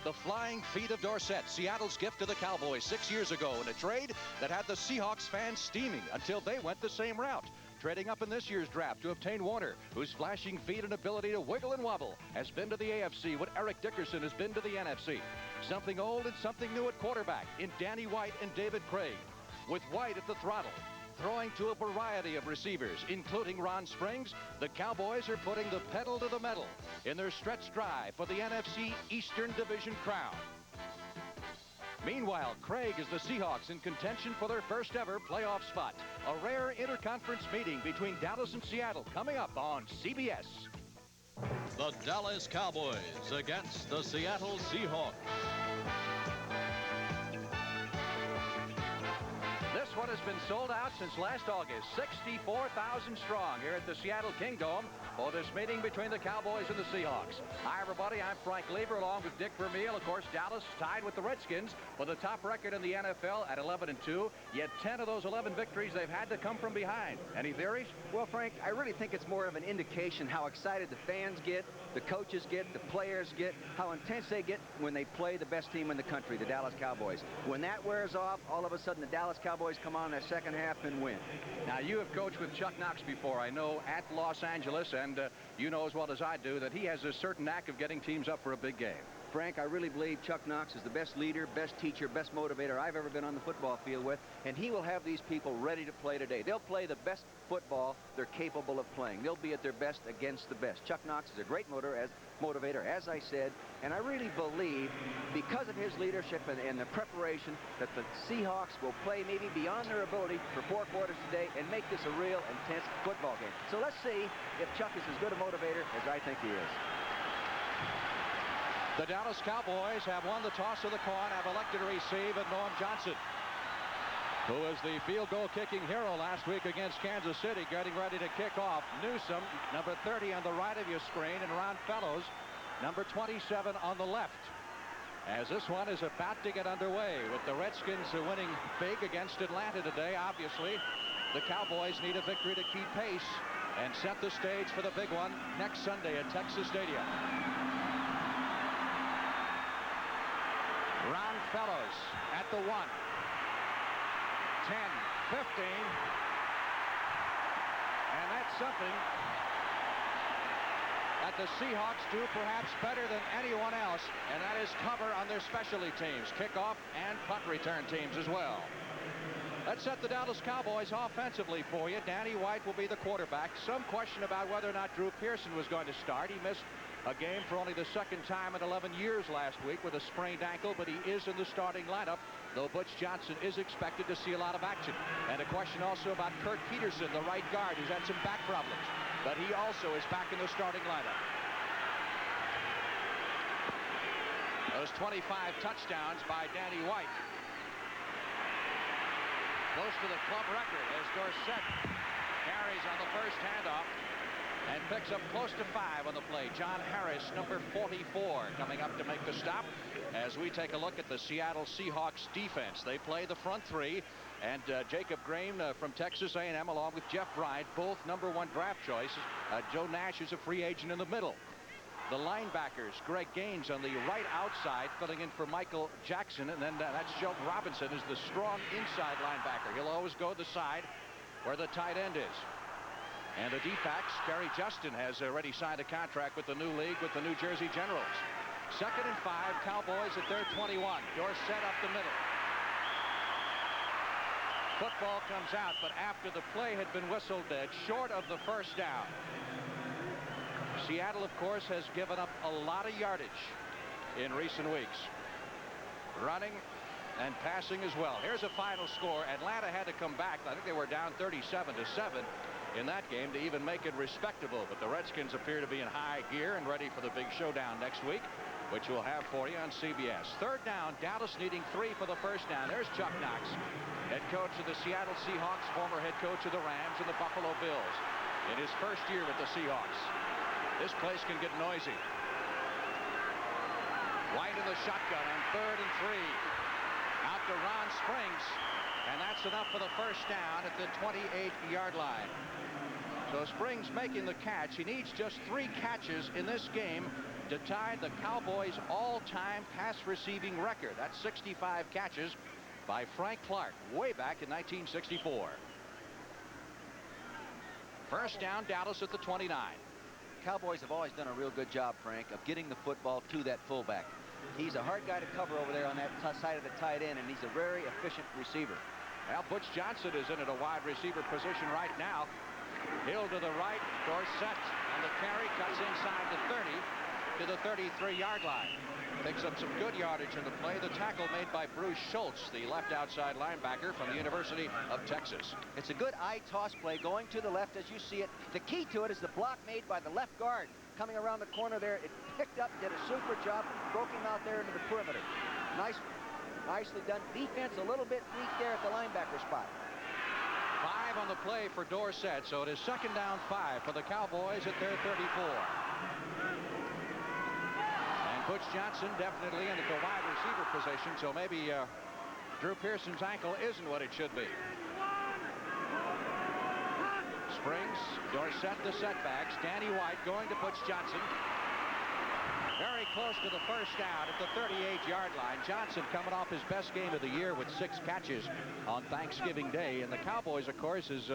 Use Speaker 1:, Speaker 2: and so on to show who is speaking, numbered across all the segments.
Speaker 1: The flying feet of Dorsett, Seattle's gift to the Cowboys 6 years ago in a trade that had the Seahawks fans steaming until they went the same route. Trading up in this year's draft to obtain Warner, whose flashing feet and ability to wiggle and wobble has been to the AFC what Eric Dickerson has been to the NFC. Something old and something new at quarterback in Danny White and David Craig. With White at the throttle, throwing to a variety of receivers, including Ron Springs, the Cowboys are putting the pedal to the metal in their stretch drive for the NFC Eastern Division crown. Meanwhile, Craig is the Seahawks in contention for their first ever playoff spot. A rare interconference meeting between Dallas and Seattle coming up on CBS.
Speaker 2: The Dallas Cowboys against the Seattle Seahawks.
Speaker 1: This one has been sold out since last August. 64,000 strong here at the Seattle Kingdome for this meeting between the Cowboys and the Seahawks. Hi, everybody. I'm Frank Lever along with Dick Vermeil. Of course, Dallas tied with the Redskins for the top record in the NFL at 11-2. Yet 10 of those 11 victories they've had to come from behind. Any theories?
Speaker 3: Well, Frank, I really think it's more of an indication how excited the fans get, the coaches get, the players get, how intense they get when they play the best team in the country, the Dallas Cowboys. When that wears off, all of a sudden the Dallas Cowboys come on in the second half and win.
Speaker 1: Now, you have coached with Chuck Knox before, I know, at Los Angeles, and you know as well as I do that he has a certain knack of getting teams up for a big game.
Speaker 3: Frank, I really believe Chuck Knox is the best leader, best teacher, best motivator I've ever been on the football field with, and he will have these people ready to play today. They'll play the best football they're capable of playing. They'll be at their best against the best. Chuck Knox is a great motivator, as I said, and I really believe, because of his leadership and the preparation, that the Seahawks will play maybe beyond their ability for 4 quarters today and make this a real intense football game. So let's see if Chuck is as good a motivator as I think he is.
Speaker 1: The Dallas Cowboys have won the toss of the coin, have elected to receive, and Norm Johnson, who was the field goal kicking hero last week against Kansas City, getting ready to kick off. Newsom, number 30 on the right of your screen, and Ron Fellows, number 27 on the left. As this one is about to get underway with the Redskins winning big against Atlanta today. Obviously, the Cowboys need a victory to keep pace and set the stage for the big one next Sunday at Texas Stadium. Ron Fellows at the 1. 10, 15. And that's something that the Seahawks do perhaps better than anyone else, and that is cover on their specialty teams, kickoff and punt return teams as well. Let's set the Dallas Cowboys offensively for you. Danny White will be the quarterback. Some question about whether or not Drew Pearson was going to start. He missed a game for only the second time in 11 years last week with a sprained ankle, but he is in the starting lineup, though Butch Johnson is expected to see a lot of action. And a question also about Kurt Peterson, the right guard, who's had some back problems, but he also is back in the starting lineup. Those 25 touchdowns by Danny White. Close to the club record as Dorsett carries on the first handoff and picks up close to 5 on the play. John Harris, number 44, coming up to make the stop as we take a look at the Seattle Seahawks defense. They play the front 3, and Jacob Graham from Texas A&M along with Jeff Bryant, both number 1 draft choices. Joe Nash is a free agent in the middle. The linebackers, Greg Gaines on the right outside, filling in for Michael Jackson, and then that's Joe Robinson is the strong inside linebacker. He'll always go the side where the tight end is. And the D-backs, Gary Justin has already signed a contract with the new league with the New Jersey Generals. 2nd and 5, Cowboys at their 21. Dorsett up the middle. Football comes out, but after the play had been whistled short of the first down. Seattle, of course, has given up a lot of yardage in recent weeks. Running and passing as well. Here's a final score. Atlanta had to come back. I think they were down 37-7 in that game to even make it respectable. But the Redskins appear to be in high gear and ready for the big showdown next week, which we'll have for you on CBS. 3rd down, Dallas needing 3 for the first down. There's Chuck Knox, head coach of the Seattle Seahawks, former head coach of the Rams and the Buffalo Bills in his first year with the Seahawks. This place can get noisy. White in the shotgun on 3rd and 3. Out to Ron Springs, and that's enough for the first down at the 28-yard line. So Springs making the catch. He needs just 3 catches in this game to tie the Cowboys all-time pass receiving record. That's 65 catches by Frank Clark way back in 1964. First down, Dallas at the 29.
Speaker 3: Cowboys have always done a real good job, Frank, of getting the football to that fullback. He's a hard guy to cover over there on that side of the tight end, and he's a very efficient receiver.
Speaker 1: Well, Butch Johnson is in at a wide receiver position right now. Hill to the right, Dorsett on the carry, cuts inside the 30 to the 33-yard line. Picks up some good yardage in the play. The tackle made by Bruce Schultz, the left outside linebacker from the University of Texas.
Speaker 3: It's a good eye toss play going to the left as you see it. The key to it is the block made by the left guard. Coming around the corner there, it picked up, did a super job, broke him out there into the perimeter. Nicely done. Defense a little bit weak there at the linebacker spot.
Speaker 1: 5 on the play for Dorsett, so it is second down 5 for the Cowboys at their 34. Butch Johnson definitely in at the wide receiver position, so maybe Drew Pearson's ankle isn't what it should be. Springs, Dorsett the setbacks. Danny White going to Butch Johnson. Very close to the first down at the 38-yard line. Johnson coming off his best game of the year with 6 catches on Thanksgiving Day. And the Cowboys, of course, as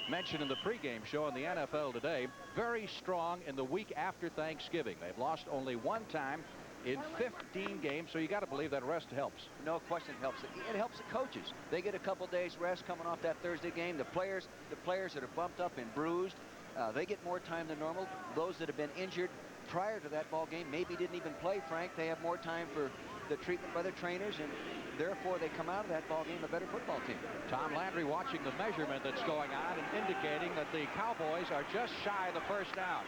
Speaker 1: mentioned in the pregame show on the NFL Today, very strong in the week after Thanksgiving. They've lost only 1 time in 15 games, so you got to believe that rest helps.
Speaker 3: No question it helps. It helps the coaches. They get a couple days rest coming off that Thursday game. The players that are bumped up and bruised, they get more time than normal. Those that have been injured prior to that ball game maybe didn't even play, Frank. They have more time for the treatment by the trainers, and therefore they come out of that ball game a better football team.
Speaker 1: Tom Landry watching the measurement that's going on and indicating that the Cowboys are just shy of the first down.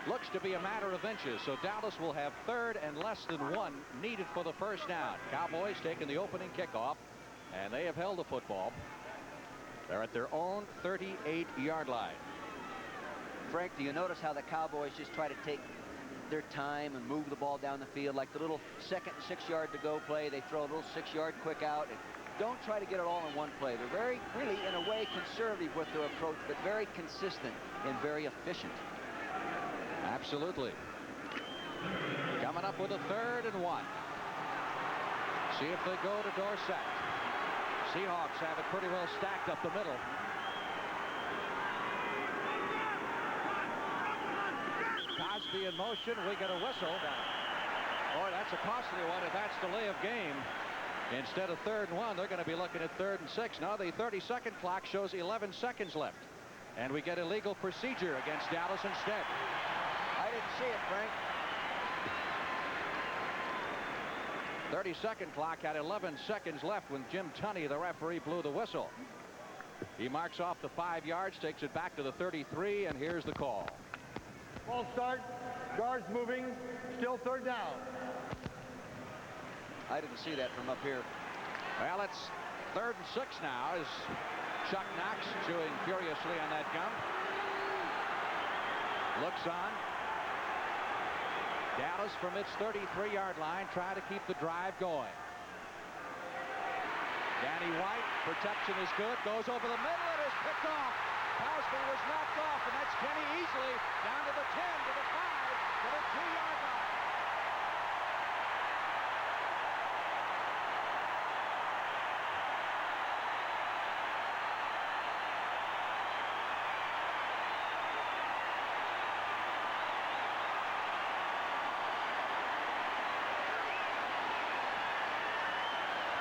Speaker 1: Looks to be a matter of inches, so Dallas will have 3rd and less than 1 needed for the first down. Cowboys taking the opening kickoff, and they have held the football. They're at their own 38-yard line.
Speaker 3: Frank, do you notice how the Cowboys just try to take their time and move the ball down the field, like the little 2nd and 6-yard to go play? They throw a little 6-yard quick out, and don't try to get it all in one play. They're very, really, in a way, conservative with their approach, but very consistent and very efficient.
Speaker 1: Absolutely. Coming up with a 3rd and 1. See if they go to Dorsett. Seahawks have it pretty well stacked up the middle. Cosby in motion. We get a whistle. Boy, that's a costly one if that's delay of game. Instead of 3rd and 1, they're going to be looking at 3rd and 6. Now the 30-second clock shows 11 seconds left. And we get illegal procedure against Dallas instead.
Speaker 3: I didn't see it, Frank.
Speaker 1: 30-second clock had 11 seconds left when Jim Tunney, the referee, blew the whistle. He marks off the 5 yards, takes it back to the 33, and here's the call.
Speaker 4: Ball start, guards moving, still 3rd down.
Speaker 3: I didn't see that from up here.
Speaker 1: Well, it's 3rd and 6 now as Chuck Knox chewing furiously on that gum. Looks on. Dallas from its 33-yard line trying to keep the drive going. Danny White, protection is good, goes over the middle and is picked off. Cosby was knocked off, and that's Kenny Easley down to the 10, to the 5, to the 2-yard line.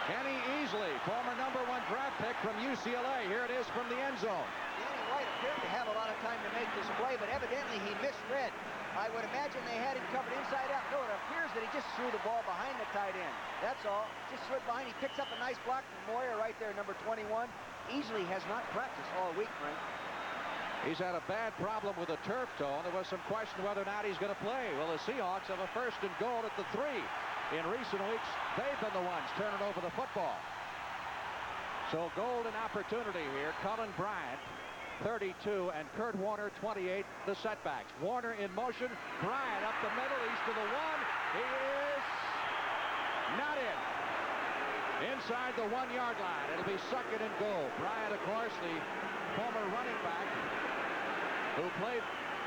Speaker 1: Kenny Easley, former #1 draft pick from UCLA. Here it is from the end zone.
Speaker 3: Danny White appeared to have a lot of time to make this play, but evidently he misread. I would imagine they had him covered inside out. No, it appears that he just threw the ball behind the tight end. That's all. Just slid behind. He picks up a nice block from Moyer right there, number 21. Easley has not practiced all week, Frank.
Speaker 1: He's had a bad problem with a turf toe, and there was some question whether or not he's going to play. Well, the Seahawks have a 1st and goal at the 3. In recent weeks, they've been the ones turning over the football. So golden opportunity here. Cullen Bryant, 32, and Kurt Warner, 28, the setbacks. Warner in motion. Bryant up the middle. He's to the 1. He is not in. Inside the 1-yard line. It'll be 2nd and goal. Bryant, of course, the former running back who played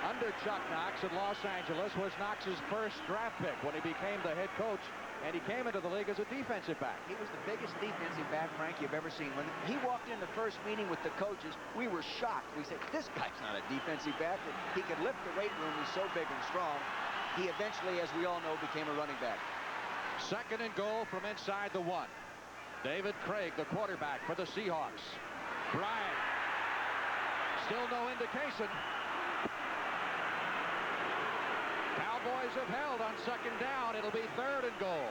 Speaker 1: under Chuck Knox in Los Angeles was Knox's first draft pick when he became the head coach, and he came into the league as a defensive back.
Speaker 3: He was the biggest defensive back, Frank, you've ever seen. When he walked in the first meeting with the coaches, we were shocked. We said, this guy's not a defensive back. He could lift the weight room. He's so big and strong. He eventually, as we all know, became a running back.
Speaker 1: Second and goal from inside the 1. David Craig, the quarterback for the Seahawks. Bryant. Still no indication. Cowboys have held on second down. It'll be third and goal.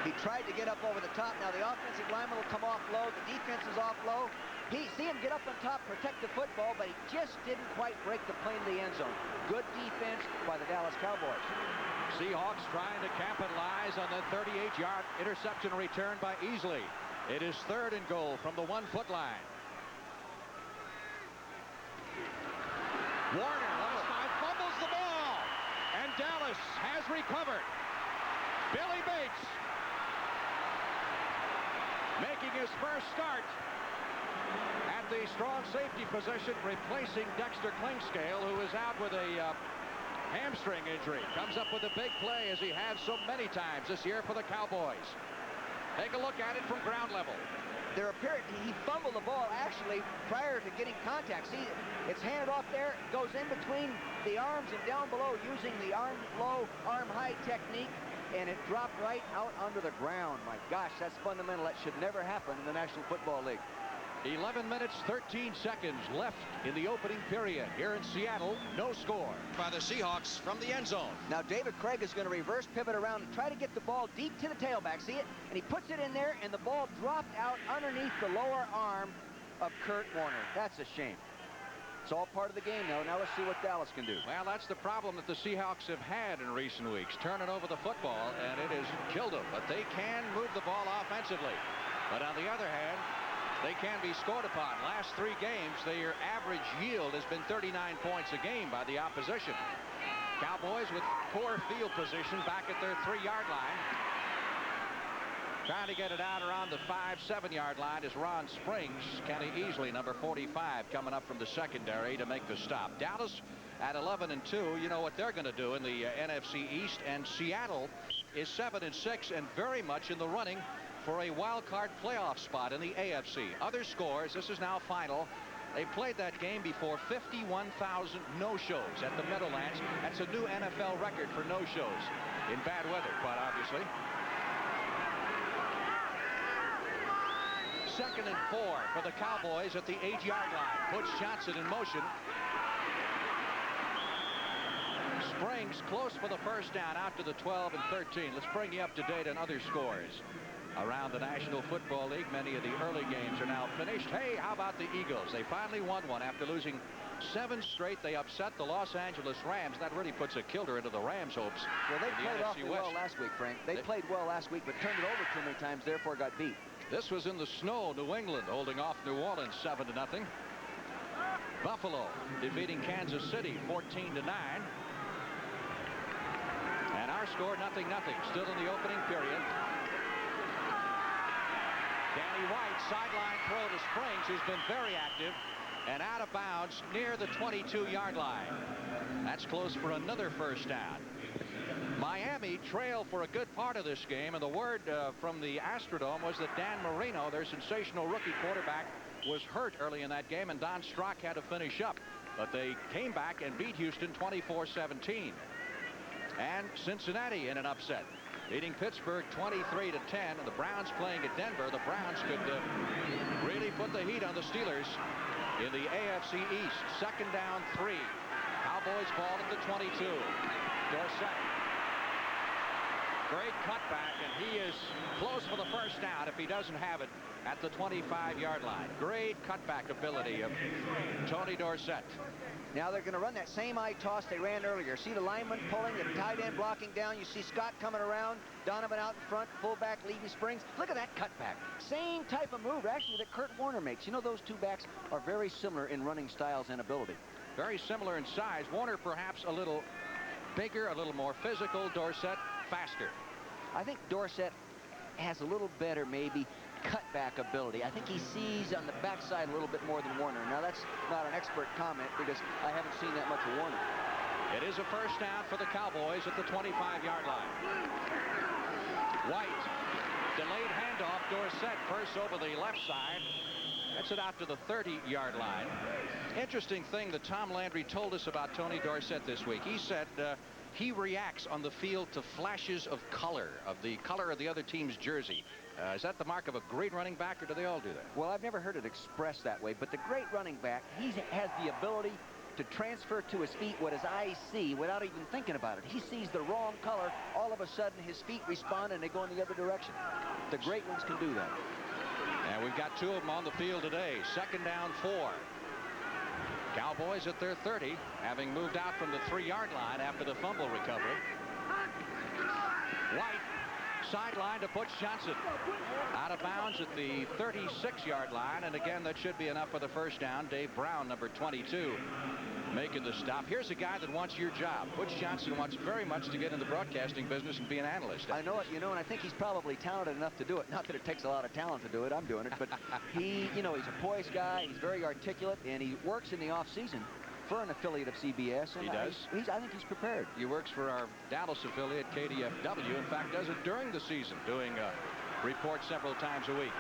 Speaker 3: He tried to get up over the top. Now the offensive lineman will come off low. The defense is off low. See him get up on top, protect the football, but he just didn't quite break the plane to the end zone. Good defense by the Dallas Cowboys.
Speaker 1: Seahawks trying to capitalize on the 38-yard interception return by Easley. It is third and goal from the 1-foot line. Warner last time fumbles the ball, and Dallas has recovered. Billy Bates making his first start at the strong safety position, replacing Dexter Klingscale, who is out with a hamstring injury. Comes up with a big play, as he has so many times this year for the Cowboys. Take a look at it from ground level.
Speaker 3: He fumbled the ball actually prior to getting contact. See, it's handed off there, goes in between the arms and down below using the arm low, arm high technique, and it dropped right out onto the ground. My gosh, that's fundamental. That should never happen in the National Football League.
Speaker 1: 11 minutes, 13 seconds left in the opening period. Here in Seattle, no score. By the Seahawks from the end zone.
Speaker 3: Now David Craig is going to reverse pivot around and try to get the ball deep to the tailback. See it? And he puts it in there, and the ball dropped out underneath the lower arm of Kurt Warner. That's a shame. It's all part of the game, though. Now let's see what Dallas can do.
Speaker 1: Well, that's the problem that the Seahawks have had in recent weeks, turning over the football, and it has killed them. But they can move the ball offensively. But on the other hand, they can be scored upon. Last 3 games, their average yield has been 39 points a game by the opposition. Cowboys with poor field position back at their 3-yard line. Trying to get it out around the 5-7-yard line is Ron Springs. Kenny Easley, number 45, coming up from the secondary to make the stop. Dallas at 11-2. You know what they're going to do in the NFC East, and Seattle is 7-6 and very much in the running for a wild card playoff spot in the AFC. Other scores, this is now final. They played that game before 51,000 no-shows at the Meadowlands. That's a new NFL record for no-shows in bad weather, quite obviously. 2nd and 4 for the Cowboys at the 8-yard line. Puts Johnson in motion. Springs close for the first down out to the 12 and 13. Let's bring you up to date on other scores around the National Football League. Many of the early games are now finished. Hey, how about the Eagles? They finally won one after losing 7 straight. They upset the Los Angeles Rams. That really puts a killer into the Rams' hopes.
Speaker 3: Well, they played awfully well last week, Frank. They played well last week, but turned it over too many times, therefore got beat.
Speaker 1: This was in the snow. New England holding off New Orleans 7-0. Buffalo defeating Kansas City 14-9. And our score 0-0. Still in the opening period. Danny White, sideline throw to Springs, who's been very active, and out of bounds near the 22-yard line. That's close for another first down. Miami trailed for a good part of this game, and the word from the Astrodome was that Dan Marino, their sensational rookie quarterback, was hurt early in that game, and Don Strock had to finish up. But they came back and beat Houston 24-17. And Cincinnati in an upset, beating Pittsburgh 23-10, and the Browns playing at Denver. The Browns could really put the heat on the Steelers in the AFC East. 2nd down 3. Cowboys ball at the 22. Dorsett. Great cutback, and he is close for the first down if he doesn't have it at the 25-yard line. Great cutback ability of Tony Dorsett.
Speaker 3: Now they're going to run that same eye toss they ran earlier. See the lineman pulling, the tight end blocking down. You see Scott coming around, Donovan out in front, fullback leading Springs. Look at that cutback. Same type of move, actually, that Kurt Warner makes. You know, those two backs are very similar in running styles and ability.
Speaker 1: Very similar in size. Warner perhaps a little bigger, a little more physical. Dorsett faster.
Speaker 3: I think Dorsett has a little better, maybe, cutback ability. I think he sees on the backside a little bit more than Warner. Now, that's not an expert comment because I haven't seen that much of Warner.
Speaker 1: It is a first down for the Cowboys at the 25-yard line. White, delayed handoff. Dorsett first over the left side. That's it out to the 30-yard line. Interesting thing that Tom Landry told us about Tony Dorsett this week. He said he reacts on the field to flashes of color, of the color of the other team's jersey. Is that the mark of a great running back, or do they all do that?
Speaker 3: Well, I've never heard it expressed that way, but the great running back, he has the ability to transfer to his feet what his eyes see without even thinking about it. He sees the wrong color, all of a sudden his feet respond and they go in the other direction. The great ones can do that.
Speaker 1: And we've got two of them on the field today. Second down 4. Cowboys at their 30, having moved out from the 3-yard line after the fumble recovery. White, sideline to Butch Johnson. Out of bounds at the 36-yard line, and again, that should be enough for the first down. Dave Brown, number 22, making the stop. Here's a guy that wants your job. Butch Johnson wants very much to get in the broadcasting business and be an analyst.
Speaker 3: I know it, you know, and I think he's probably talented enough to do it. Not that it takes a lot of talent to do it. I'm doing it, but he, you know, he's a poised guy. He's very articulate, and he works in the off-season for an affiliate of CBS. And
Speaker 1: he does.
Speaker 3: I think he's prepared.
Speaker 1: He works for our Dallas affiliate, KDFW. In fact, does it during the season, doing reports several times a week.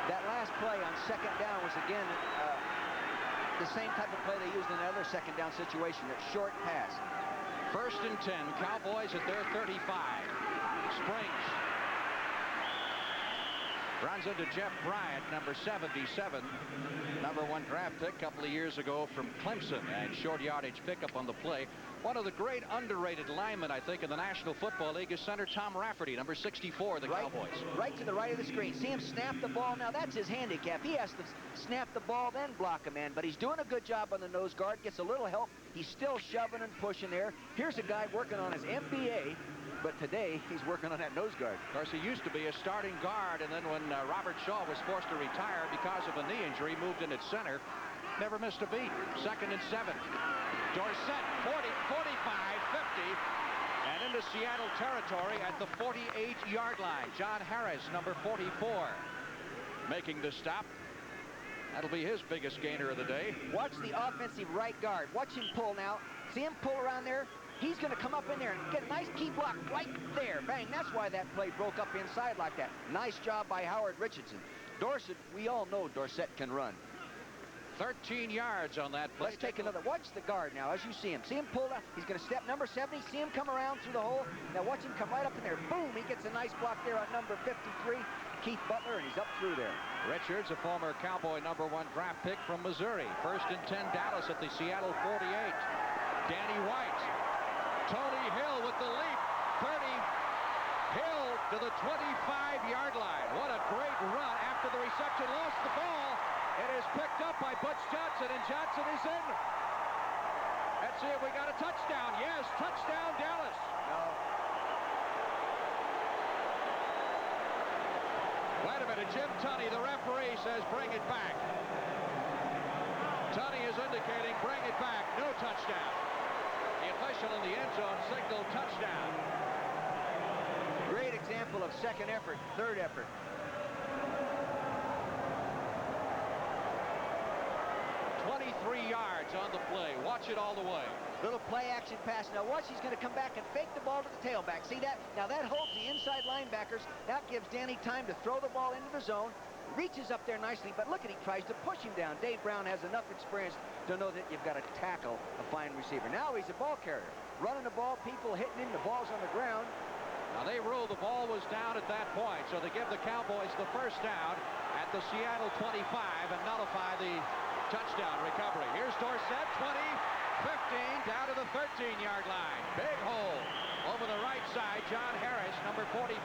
Speaker 3: That last play on second down was, again, the same type of play they used in another second down situation, that short pass.
Speaker 1: First and 10, Cowboys at their 35. Springs runs into Jeff Bryant, number 77, number 1 draft pick a couple of years ago from Clemson, and short yardage pickup on the play. One of the great underrated linemen, I think, in the National Football League is center Tom Rafferty, number 64, the Cowboys.
Speaker 3: Right to the right of the screen. See him snap the ball. Now, that's his handicap. He has to snap the ball, then block a man. But he's doing a good job on the nose guard. Gets a little help. He's still shoving and pushing there. Here's a guy working on his MBA. But today, he's working on that nose guard.
Speaker 1: Of course, he used to be a starting guard, and then when Robert Shaw was forced to retire because of a knee injury, moved in at center. Never missed a beat. Second and 7. Dorsett, 40, 45, 50, and into Seattle territory at the 48-yard line. John Harris, number 44, making the stop. That'll be his biggest gainer of the day.
Speaker 3: Watch the offensive right guard. Watch him pull now. See him pull around there? He's going to come up in there and get a nice key block right there. Bang. That's why that play broke up inside like that. Nice job by Howard Richardson. Dorsett, we all know Dorsett can run.
Speaker 1: 13 yards on that play.
Speaker 3: Let's take another. Watch the guard now as you see him. See him pull out. He's going to step number 70. See him come around through the hole. Now watch him come right up in there. Boom. He gets a nice block there on number 53, Keith Butler, and he's up through there.
Speaker 1: Richards, a former Cowboy number 1 draft pick from Missouri. First and 10, Dallas at the Seattle 48. Danny White. Tony Hill with the leap. 30. Hill to the 25-yard line. What a great run after the reception. Lost the ball. It is picked up by Butch Johnson, and Johnson is in. Let's see if we got a touchdown. Yes, touchdown, Dallas.
Speaker 3: No.
Speaker 1: Wait a minute, Jim Tunney, the referee, says bring it back. Tunney is indicating bring it back. No touchdown. The official in the end zone signaled touchdown.
Speaker 3: Great example of second effort, third effort.
Speaker 1: 23 yards on the play. Watch it all the way.
Speaker 3: Little play action pass. Now watch, he's going to come back and fake the ball to the tailback. See that? Now that holds the inside linebackers. That gives Danny time to throw the ball into the zone. Reaches up there nicely, but look at, he tries to push him down. Dave Brown has enough experience to know that you've got to tackle a fine receiver. Now he's a ball carrier. Running the ball, people hitting him, the ball's on the ground.
Speaker 1: Now they ruled the ball was down at that point, so they give the Cowboys the first down at the Seattle 25 and nullify the touchdown recovery. Here's Dorsett, 20, 15, down to the 13-yard line. Big hole over the right side. John Harris, number 44,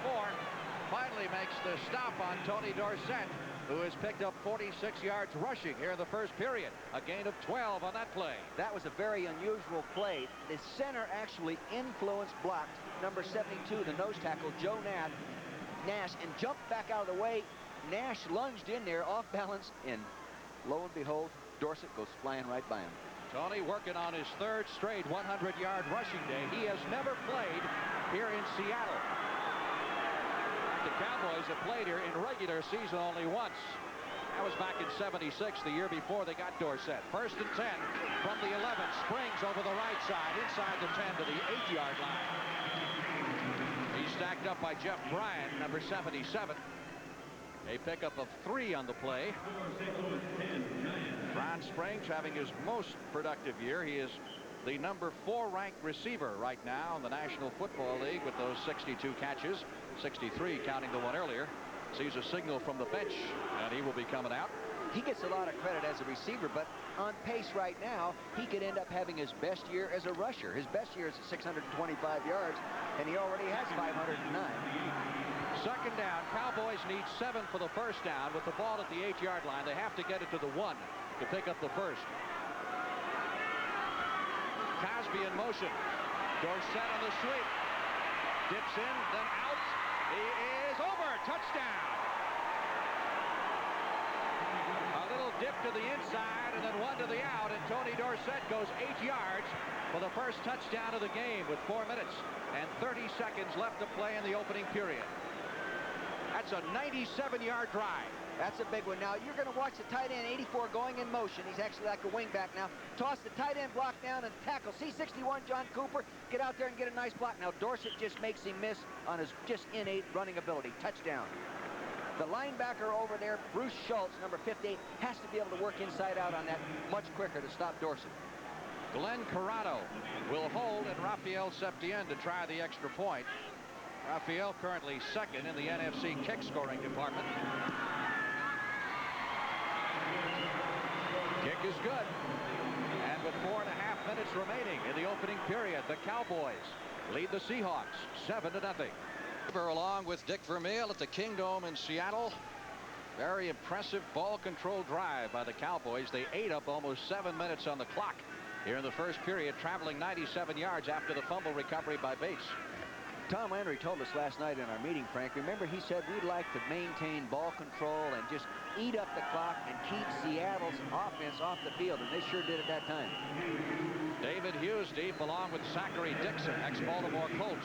Speaker 1: finally makes the stop on Tony Dorsett, who has picked up 46 yards rushing here in the first period. A gain of 12 on that play.
Speaker 3: That was a very unusual play. The center actually influenced, blocked number 72, the nose tackle, Joe Nash, and jumped back out of the way. Nash lunged in there off balance, and lo and behold, Dorsett goes flying right by him.
Speaker 1: Tony working on his 3rd straight 100-yard rushing day. He has never played here in Seattle. the Cowboys have played here in regular season only once. That was back in '76, the year before they got Dorsett. 1st and 10 from the 11. Springs over the right side, inside the 10 to the 8-yard line. He's stacked up by Jeff Bryant, number 77. A pickup of 3 on the play. Ron Springs having his most productive year. He is the number 4 ranked receiver right now in the National Football League with those 62 catches, 63 counting the one earlier. Sees a signal from the bench, and he will be coming out.
Speaker 3: He gets a lot of credit as a receiver, but on pace right now, he could end up having his best year as a rusher. His best year is at 625 yards, and he already has 509.
Speaker 1: 2nd down. Cowboys need 7 for the 1st down. With the ball at the 8-yard line, they have to get it to the 1 to pick up the 1st. Cosby in motion. Dorsett on the sweep. Dips in, then out. He is over. Touchdown. A little dip to the inside and then 1 to the out, and Tony Dorsett goes 8 yards for the first touchdown of the game with 4 minutes and 30 seconds left to play in the opening period. That's a 97-yard drive.
Speaker 3: That's a big one. Now, you're going to watch the tight end, 84, going in motion. He's actually like a wingback now. Toss the tight end block down and tackle. C61, John Cooper, get out there and get a nice block. Now, Dorsett just makes him miss on his just innate running ability. Touchdown. The linebacker over there, Bruce Schultz, number 58, has to be able to work inside out on that much quicker to stop Dorsett.
Speaker 1: Glenn Corrado will hold, and Rafael Septien to try the extra point. Rafael currently 2nd in the NFC kick scoring department. Kick is good. And with 4.5 minutes remaining in the opening period, the Cowboys lead the Seahawks 7-0. Along with Dick Vermeil at the Kingdome in Seattle. Very impressive ball control drive by the Cowboys. They ate up almost 7 minutes on the clock here in the first period, traveling 97 yards after the fumble recovery by Bates.
Speaker 3: Tom Landry told us last night in our meeting, Frank, remember he said we'd like to maintain ball control and just eat up the clock and keep Seattle's offense off the field, and they sure did at that time.
Speaker 1: David Hughes deep along with Zachary Dixon, ex-Baltimore Colt.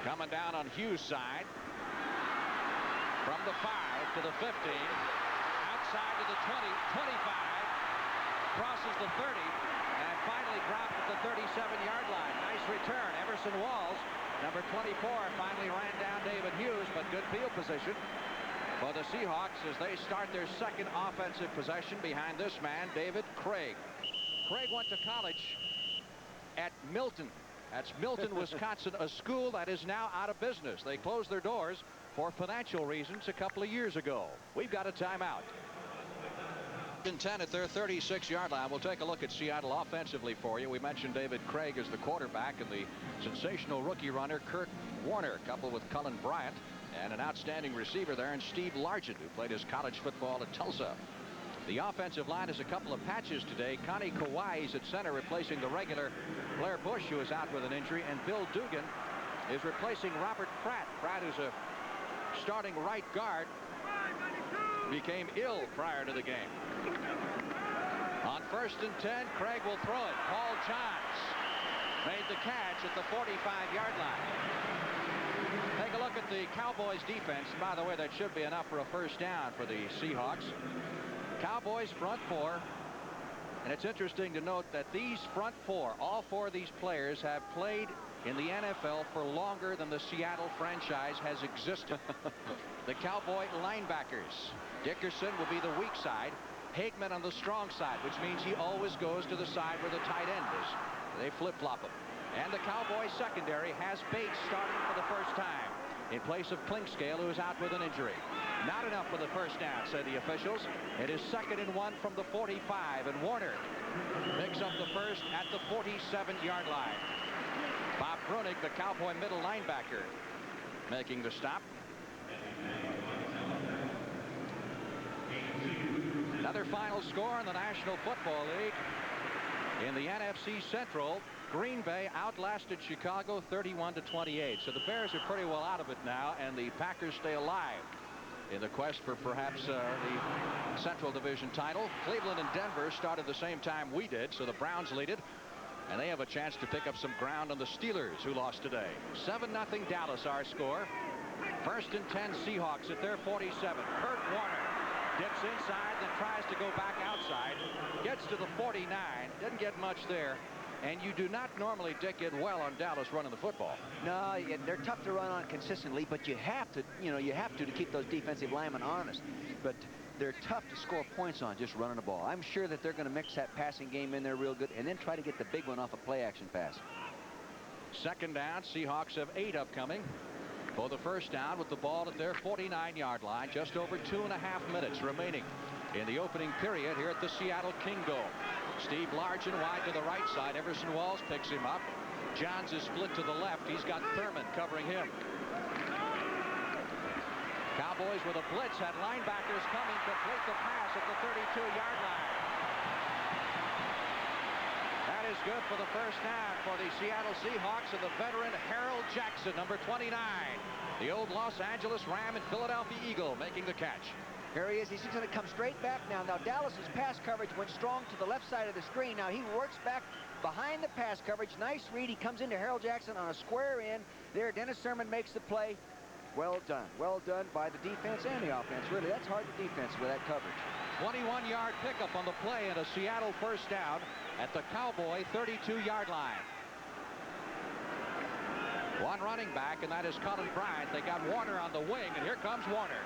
Speaker 1: Coming down on Hughes' side. From the 5 to the 15. Outside to the 20, 25. Crosses the 30. And finally dropped at the 37-yard line. Nice return. Emerson Walls, number 24, finally ran down David Hughes, but good field position for the Seahawks as they start their 2nd offensive possession behind this man, David Craig. Craig went to college at Milton. That's Milton, Wisconsin, a school that is now out of business. They closed their doors for financial reasons a couple of years ago. We've got a timeout. 10 at their 36-yard line. We'll take a look at Seattle offensively for you. We mentioned David Craig as the quarterback and the sensational rookie runner Kurt Warner, coupled with Cullen Bryant, and an outstanding receiver there in Steve Largent, who played his college football at Tulsa. The offensive line has a couple of patches today. Connie Kawhi is at center, replacing the regular Blair Bush, who is out with an injury, and Bill Dugan is replacing Robert Pratt. Pratt is a starting right guard, became ill prior to the game. On 1st and 10, Craig will throw it. Paul Johns made the catch at the 45-yard line. Take a look at the Cowboys defense. By the way, that should be enough for a 1st down for the Seahawks. Cowboys front 4. And it's interesting to note that these front 4, all 4 of these players have played in the NFL for longer than the Seattle franchise has existed. The Cowboy linebackers. Dickerson will be the weak side. Hagman on the strong side, which means he always goes to the side where the tight end is. They flip-flop him. And the Cowboys secondary has Bates starting for the 1st time in place of Klinkscale, who is out with an injury. Not enough for the 1st down, say the officials. It is 2nd and 1 from the 45, and Warner picks up the 1st at the 47-yard line. Bob Brunig, the Cowboy middle linebacker, making the stop. Another final score in the National Football League. In the NFC Central, Green Bay outlasted Chicago 31-28. So the Bears are pretty well out of it now, and the Packers stay alive in the quest for perhaps the Central Division title. Cleveland and Denver started the same time we did, so the Browns lead it, and they have a chance to pick up some ground on the Steelers, who lost today. 7-0 Dallas, our score. First and 10 Seahawks at their 47. Kurt Warner dips inside, then tries to go back outside. Gets to the 49. Doesn't get much there. And you do not normally, Dick, get well on Dallas running the football.
Speaker 3: No, they're tough to run on consistently, but you have to, you have to keep those defensive linemen honest. But they're tough to score points on just running the ball. I'm sure that they're going to mix that passing game in there real good and then try to get the big one off a play-action pass.
Speaker 1: Second down, Seahawks have 8 upcoming. For the first down with the ball at their 49-yard line. Just over 2.5 minutes remaining in the opening period here at the Seattle Kingdome. Steve Largent wide to the right side. Everson Walls picks him up. Johns is split to the left. He's got Thurman covering him. Cowboys with a blitz had linebackers coming, complete the pass at the 32-yard line. That is good for the first down for the Seattle Seahawks and the veteran Harold Jackson, number 29. The old Los Angeles Ram and Philadelphia Eagle making the catch.
Speaker 3: Here he is. He's going to come straight back now. Now, Dallas's pass coverage went strong to the left side of the screen. Now, he works back behind the pass coverage. Nice read. He comes into Harold Jackson on a square in. There, Dennis Sherman makes the play. Well done. Well done by the defense and the offense. Really, that's hard to defense with that coverage.
Speaker 1: 21-yard pickup on the play and a Seattle first down at the Cowboy 32-yard line. One running back, and that is Colin Bryant. They got Warner on the wing, and here comes Warner.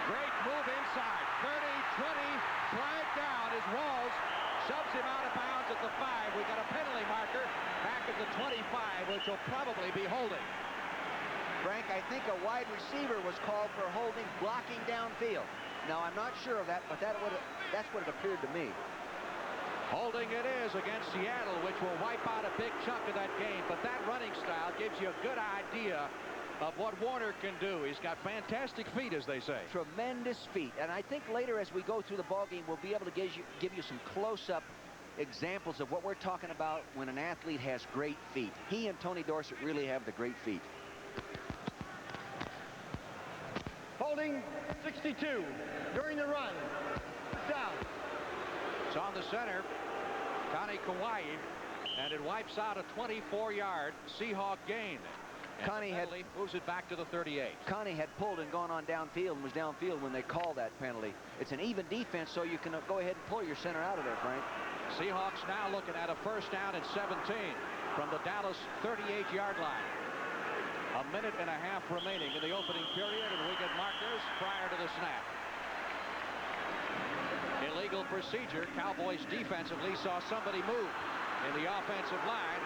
Speaker 1: Great move inside. 30, 20, flag down as Walls shoves him out of bounds at the 5. We got a penalty marker back at the 25, which will probably be holding.
Speaker 3: Frank, I think a wide receiver was called for holding, blocking downfield. Now, I'm not sure of that, but that's what it appeared to me.
Speaker 1: Holding it is against Seattle, which will wipe out a big chunk of that game. But that running style gives you a good idea of what Warner can do. He's got fantastic feet, as they say.
Speaker 3: Tremendous feet. And I think later as we go through the ball game, we'll be able to give you some close-up examples of what we're talking about when an athlete has great feet. He and Tony Dorsett really have the great feet.
Speaker 4: Holding 62 during the run. Down.
Speaker 1: It's on the center, Connie Kauai, and it wipes out a 24-yard Seahawk gain. And
Speaker 3: Connie
Speaker 1: moves it back to the 38.
Speaker 3: Connie had pulled and gone on downfield and was downfield when they called that penalty. It's an even defense, so you can go ahead and pull your center out of there, Frank.
Speaker 1: Seahawks now looking at a first down at 17 from the Dallas 38-yard line. A minute and a half remaining in the opening period, and we get markers prior to the snap. Illegal procedure. Cowboys defensively saw somebody move in the offensive line,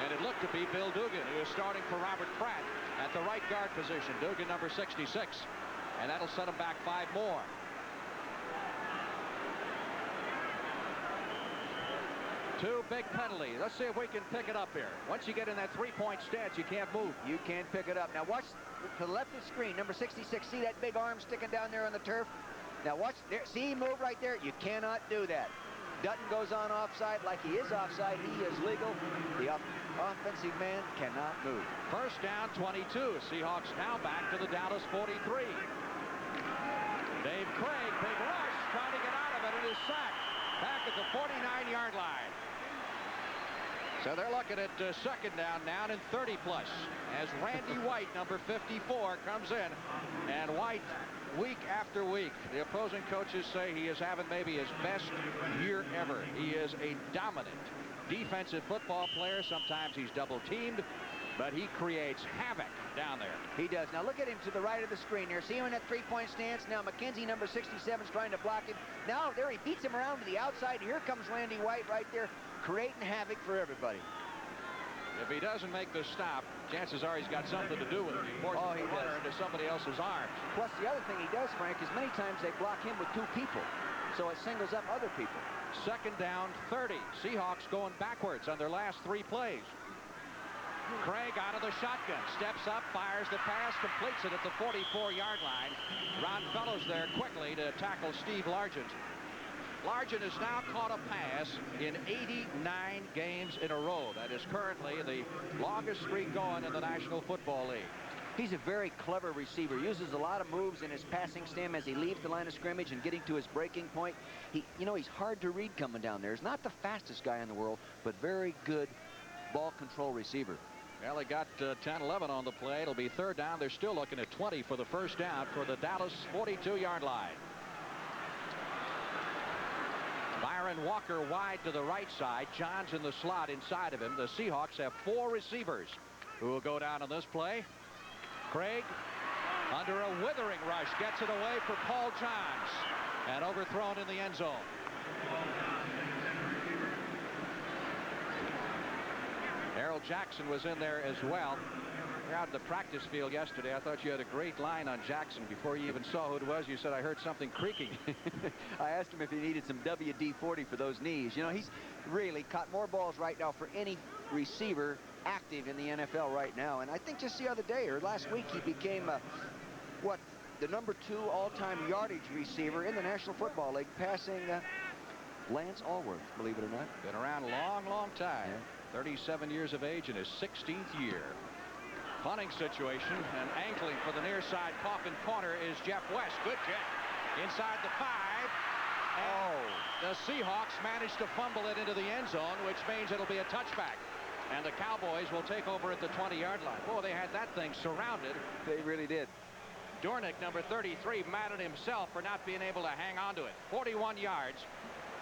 Speaker 1: and it looked to be Bill Dugan, who is starting for Robert Pratt at the right guard position. Dugan, number 66, and that'll set him back 5 more. Two big penalties. Let's see if we can pick it up here. Once you get in that 3-point stance, you can't move.
Speaker 3: You can't pick it up. Now watch to the left of the screen, number 66. See that big arm sticking down there on the turf? Now watch there. See him move right there? You cannot do that. Dutton goes on offside like he is offside. He is legal. The offensive man cannot move.
Speaker 1: First down, 22. Seahawks now back to the Dallas 43. Dave Craig, big rush, trying to get out of it, and is sacked back at the 49-yard line. So they're looking at second down now and 30 plus as Randy White, number 54, comes in. And White, week after week, the opposing coaches say he is having maybe his best year ever. He is a dominant defensive football player. Sometimes he's double teamed, but he creates havoc down there.
Speaker 3: He does. Now look at him to the right of the screen here. See him in that 3-point stance. Now McKenzie, number 67, is trying to block him. Now there he beats him around to the outside. Here comes Randy White right there, creating havoc for everybody.
Speaker 1: If he doesn't make the stop, chances are he's got something to do with it. He forces the runner into somebody else's arms.
Speaker 3: Plus the other thing he does, Frank, is many times they block him with 2 people. So it singles up other people.
Speaker 1: Second down, 30. Seahawks going backwards on their last 3 plays. Craig out of the shotgun, steps up, fires the pass, completes it at the 44-yard line. Ron Fellows there quickly to tackle Steve Largent. Largent has now caught a pass in 89 games in a row. That is currently the longest streak going in the National Football League.
Speaker 3: He's a very clever receiver. Uses a lot of moves in his passing stem as he leaves the line of scrimmage and getting to his breaking point. He's hard to read coming down there. He's not the fastest guy in the world, but very good ball control receiver.
Speaker 1: Well, they got 10-11 on the play. It'll be third down. They're still looking at 20 for the first down for the Dallas 42-yard line. Byron Walker wide to the right side. Johns in the slot inside of him. The Seahawks have 4 receivers who will go down on this play. Craig, under a withering rush, gets it away for Paul Johns and overthrown in the end zone. Harold Jackson was in there as well. Out in the practice field yesterday, I thought you had a great line on Jackson. Before you even saw who it was, you said, I heard something creaking.
Speaker 3: I asked him if he needed some WD-40 for those knees. You know, he's really caught more balls right now for any receiver active in the NFL right now. And I think just the other day or last week, he became the number 2 all-time yardage receiver in the National Football League, passing Lance Allworth, believe it or not.
Speaker 1: Been around a long, long time. Yeah. 37 years of age in his 16th year. Punting situation and ankling for the near side coffin corner is Jeff West. Good kick inside the 5. The Seahawks managed to fumble it into the end zone, which means it'll be a touchback. And the Cowboys will take over at the 20-yard line. Boy, they had that thing surrounded.
Speaker 3: They really did.
Speaker 1: Dornick, number 33, mad at himself for not being able to hang on to it. 41 yards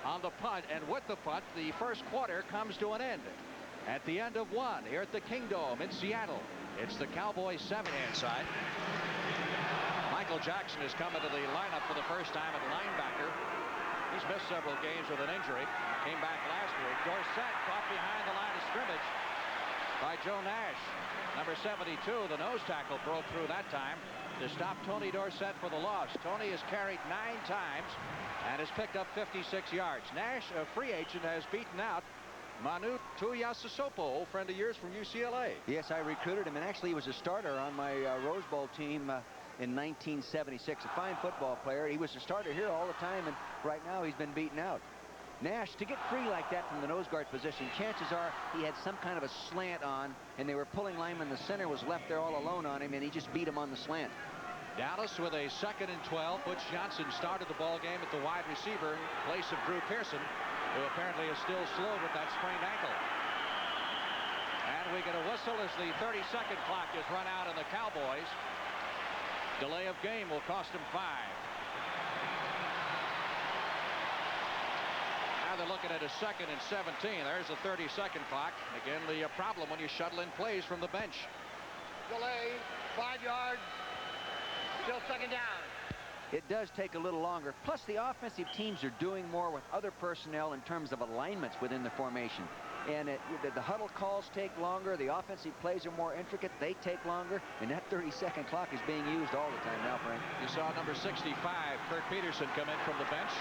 Speaker 1: on the punt, and with the punt, the first quarter comes to an end. At the end of 1 here at the Kingdome in Seattle, it's the Cowboys 7-hand side. Michael Jackson has come into the lineup for the first time at linebacker. He's missed several games with an injury. Came back last week. Dorsett caught behind the line of scrimmage by Joe Nash. Number 72, the nose tackle, broke through that time to stop Tony Dorsett for the loss. Tony has carried 9 times and has picked up 56 yards. Nash, a free agent, has beaten out Manu Tuiasosopo, old friend of yours from UCLA.
Speaker 3: Yes, I recruited him, and actually he was a starter on my Rose Bowl team in 1976. A fine football player. He was a starter here all the time, and right now he's been beaten out. Nash, to get free like that from the nose guard position, chances are he had some kind of a slant on, and they were pulling lineman. The center was left there all alone on him, and he just beat him on the slant.
Speaker 1: Dallas with a 2nd and 12. Butch Johnson started the ball game at the wide receiver in place of Drew Pearson, who apparently is still slow with that sprained ankle. And we get a whistle as the 30-second clock is run out on the Cowboys. Delay of game will cost them 5. Now they're looking at a 2nd and 17. There's the 30-second clock. Again, the problem when you shuttle in plays from the bench.
Speaker 4: Delay, 5 yards, still 2nd down.
Speaker 3: It does take a little longer. Plus, the offensive teams are doing more with other personnel in terms of alignments within the formation. And the huddle calls take longer. The offensive plays are more intricate. They take longer. And that 30-second clock is being used all the time now, Frank.
Speaker 1: You saw number 65, Kurt Peterson, come in from the bench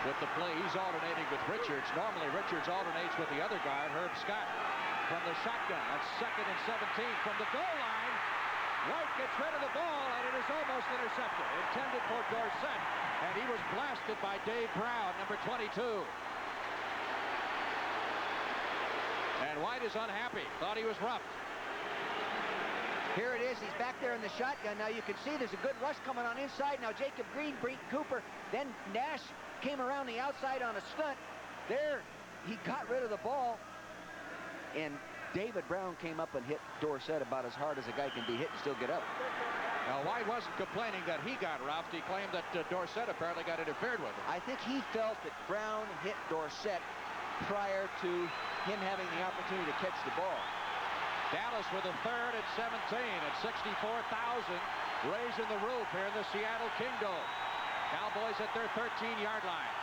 Speaker 1: with the play. He's alternating with Richards. Normally, Richards alternates with the other guard, Herb Scott, from the shotgun. That's 2nd and 17 from the goal line. White gets rid of the ball, and it is almost intercepted. Intended for Dorsett, and he was blasted by Dave Brown, number 22. And White is unhappy. Thought he was rough.
Speaker 3: Here it is. He's back there in the shotgun. Now you can see there's a good rush coming on inside. Now Jacob Green, Brent Cooper, then Nash came around the outside on a stunt. There, he got rid of the ball, and David Brown came up and hit Dorsett about as hard as a guy can be hit and still get up.
Speaker 1: Now, White wasn't complaining that he got roughed. He claimed that Dorsett apparently got interfered with.
Speaker 3: I think he felt that Brown hit Dorsett prior to him having the opportunity to catch the ball.
Speaker 1: Dallas with a 3rd and 17 at 64,000, raising the roof here in the Seattle Kingdome. Cowboys at their 13-yard line.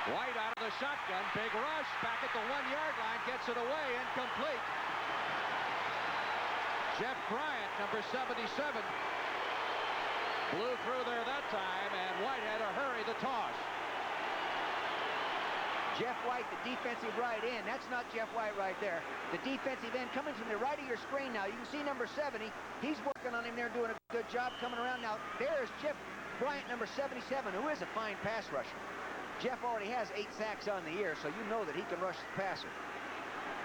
Speaker 1: White out of the shotgun, big rush, back at the 1-yard line, gets it away, incomplete. Jeff Bryant, number 77, blew through there that time, and White had to hurry the toss.
Speaker 3: Jeff White, the defensive right end. That's not Jeff White right there. The defensive end coming from the right of your screen now. You can see number 70. He's working on him there, doing a good job coming around. Now, there's Jeff Bryant, number 77, who is a fine pass rusher. Jeff already has 8 sacks on the year, so you know that he can rush the passer.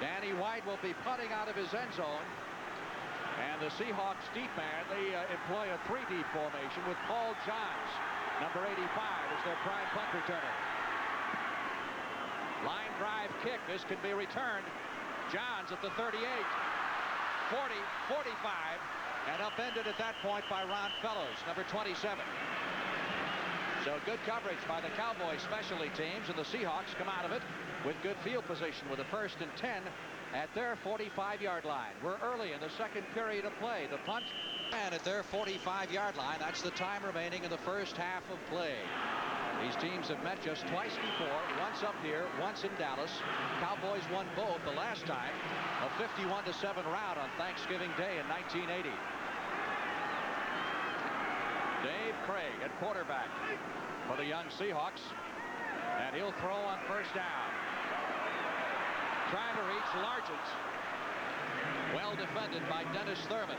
Speaker 1: Danny White will be punting out of his end zone. And the Seahawks deep man, they employ a 3-deep formation with Paul Johns, number 85, as their prime punt returner. Line drive kick. This can be returned. Johns at the 38, 40, 45, and upended at that point by Ron Fellows, number 27. So good coverage by the Cowboys specialty teams, and the Seahawks come out of it with good field position with a 1st and 10 at their 45-yard line. We're early in the second period of play. The punt, and at their 45-yard line, that's the time remaining in the first half of play. These teams have met just twice before, once up here, once in Dallas. Cowboys won both the last time, a 51-7 rout on Thanksgiving Day in 1980. Dave Craig at quarterback for the young Seahawks, and he'll throw on 1st down. Trying to reach Largent. Well defended by Dennis Thurman.